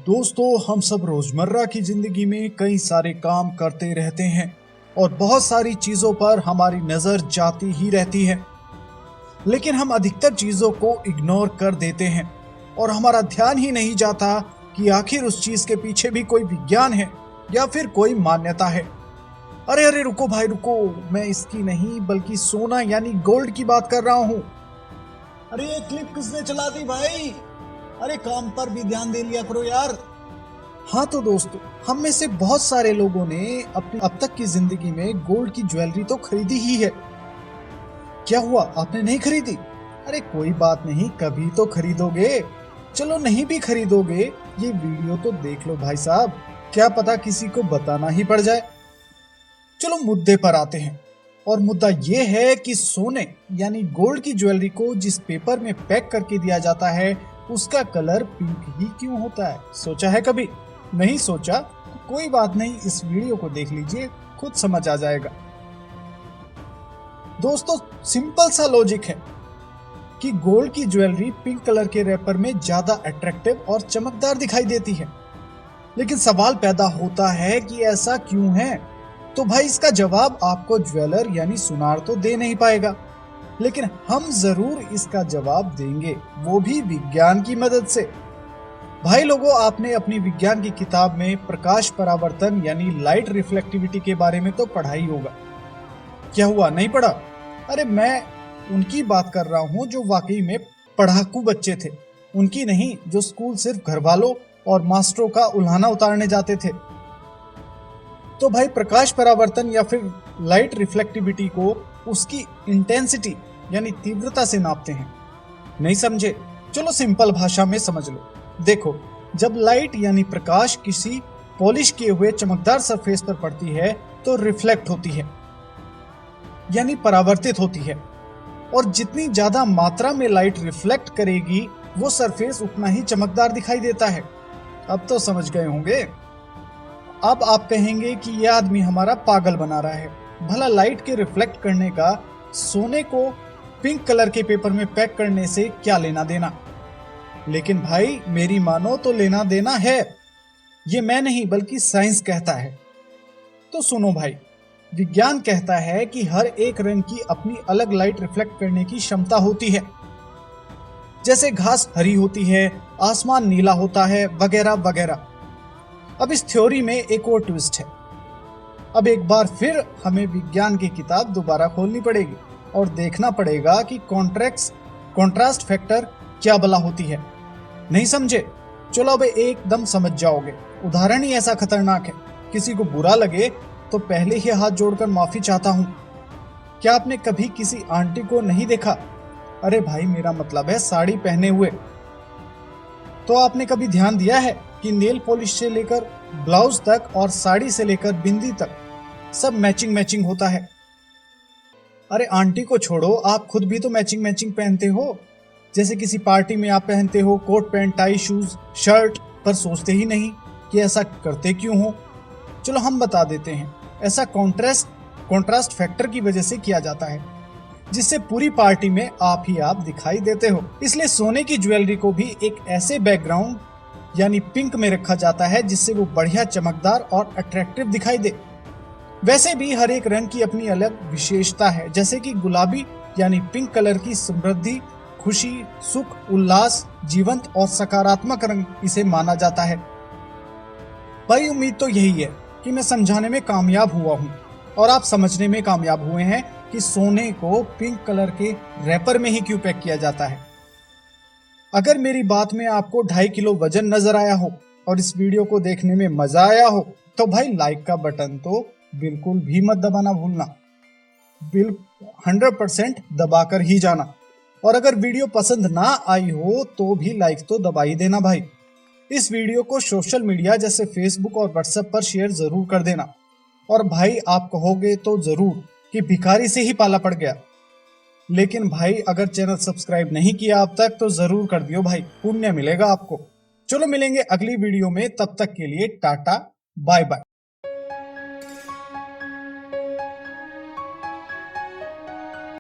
दोस्तों, हम सब रोजमर्रा की जिंदगी में कई सारे काम करते रहते हैं और बहुत सारी चीजों पर हमारी नजर जाती ही रहती है, लेकिन हम अधिकतर चीजों को इग्नोर कर देते हैं और हमारा ध्यान ही नहीं जाता कि आखिर उस चीज के पीछे भी कोई विज्ञान है या फिर कोई मान्यता है। अरे अरे रुको भाई रुको, मैं इसकी नहीं बल्कि सोना यानी गोल्ड की बात कर रहा हूँ। अरे ये क्लिप किसने चला दी भाई? अरे काम पर भी ध्यान दे लिया करो यार। हाँ तो दोस्तों, हम में से बहुत सारे लोगों ने अपनी अब तक की जिंदगी में गोल्ड की ज्वेलरी तो खरीदी ही है। क्या हुआ, आपने नहीं खरीदी? अरे कोई बात नहीं, कभी तो खरीदोगे। चलो नहीं भी खरीदोगे, ये वीडियो तो देख लो भाई साहब, क्या पता किसी को बताना ही पड़ जाए। चलो मुद्दे पर आते हैं, और मुद्दा ये है कि सोने यानी गोल्ड की ज्वेलरी को जिस पेपर में पैक करके दिया जाता है उसका कलर पिंक ही क्यों होता है? सोचा है कभी? नहीं सोचा तो कोई बात नहीं, इस वीडियो को देख लीजिए, खुद समझ आ जाएगा। दोस्तों, सिंपल सा लॉजिक है कि गोल्ड की ज्वेलरी पिंक कलर के रैपर में ज्यादा अट्रैक्टिव और चमकदार दिखाई देती है, लेकिन सवाल पैदा होता है कि ऐसा क्यों है? तो भाई इसका जवाब आपको ज्वेलर यानी सुनार तो दे नहीं पाएगा, लेकिन हम जरूर इसका जवाब देंगे, वो भी विज्ञान की मदद से। भाई लोगों, आपने अपनी विज्ञान की किताब में प्रकाश परावर्तन यानी लाइट रिफ्लेक्टिविटी के बारे में तो पढ़ा ही होगा। क्या हुआ, नहीं पढ़ा? अरे मैं उनकी बात कर रहा हूँ जो वाकई में पढ़ाकू बच्चे थे, उनकी नहीं जो स्कूल सिर्फ घर वालों और मास्टरों का उल्हाना उतारने जाते थे। तो भाई प्रकाश परावर्तन या फिर लाइट रिफ्लेक्टिविटी को उसकी इंटेंसिटी यानी तीव्रता से नापते हैं। नहीं समझे? चलो सिंपल भाषा में समझ लो। देखो, जब लाइट यानी प्रकाश किसी पॉलिश किए हुए चमकदार सरफेस पर पड़ती है तो रिफ्लेक्ट होती है यानी परावर्तित होती है, और जितनी ज्यादा मात्रा में लाइट रिफ्लेक्ट करेगी वो सरफेस उतना ही चमकदार दिखाई देता है। अब तो समझ गए होंगे। अब आप कहेंगे कि यह आदमी हमारा पागल बना रहा है, भला लाइट के रिफ्लेक्ट करने का सोने को पिंक कलर के पेपर में पैक करने से क्या लेना देना? लेकिन भाई मेरी मानो तो लेना देना है। ये मैं नहीं बल्कि साइंस कहता है। तो सुनो भाई, विज्ञान कहता है कि हर एक रंग की अपनी अलग लाइट रिफ्लेक्ट करने की क्षमता होती है। जैसे घास हरी होती है, आसमान नीला होता है, वगैरह वगैरह। अब इस थ्योरी में एक और ट्विस्ट है। अब एक बार फिर हमें विज्ञान की किताब दोबारा खोलनी पड़ेगी और देखना पड़ेगा कि कॉन्ट्रास्ट फैक्टर क्या भला होती है। नहीं समझे? चलो अब एकदम समझ जाओगे। उदाहरण ही ऐसा खतरनाक है, किसी को बुरा लगे तो पहले ही हाथ जोड़कर माफी चाहता हूं। क्या आपने कभी किसी आंटी को नहीं देखा? अरे भाई मेरा मतलब है साड़ी पहने हुए। तो आपने कभी ध्यान दिया है कि नेल पॉलिश से लेकर ब्लाउज तक और साड़ी से लेकर बिंदी तक सब मैचिंग होता है? अरे आंटी को छोड़ो, आप खुद भी तो मैचिंग पहनते हो। जैसे किसी पार्टी में आप पहनते हो coat pant tie shoes shirt, पर सोचते ही नहीं कि ऐसा करते क्यों हो। चलो हम बता देते हैं, ऐसा कॉन्ट्रास्ट फैक्टर की वजह से किया जाता है, जिससे पूरी पार्टी में आप ही आप दिखाई देते हो। इसलिए सोने की ज्वेलरी को भी एक ऐसे बैकग्राउंड यानी पिंक में रखा जाता है जिससे वो बढ़िया चमकदार और अट्रैक्टिव दिखाई दे। वैसे भी हर एक रंग की अपनी अलग विशेषता है, जैसे कि गुलाबी यानी पिंक कलर की समृद्धि, खुशी, सुख, उल्लास, जीवंत और सकारात्मक रंग इसे माना जाता है। भाई उम्मीद तो यही है कि मैं समझाने में कामयाब हुआ हूँ और आप समझने में कामयाब हुए हैं कि सोने को पिंक कलर के रैपर में ही क्यों पैक किया जाता है। अगर मेरी बात में आपको 2.5 किलो वजन नजर आया हो और इस वीडियो को देखने में मजा आया हो तो भाई लाइक का बटन तो बिल्कुल भी मत दबाना भूलना, 100% दबाकर ही जाना। और अगर वीडियो पसंद ना आई हो तो भी लाइक तो दबा ही देना भाई। इस वीडियो को सोशल मीडिया जैसे फेसबुक और व्हाट्सएप पर शेयर जरूर कर देना। और भाई आप कहोगे तो जरूर कि भिखारी से ही पाला पड़ गया, लेकिन भाई अगर चैनल सब्सक्राइब नहीं किया अब तक तो जरूर कर दियो भाई, पुण्य मिलेगा आपको। चलो मिलेंगे अगली वीडियो में, तब तक के लिए टाटा बाय बाय।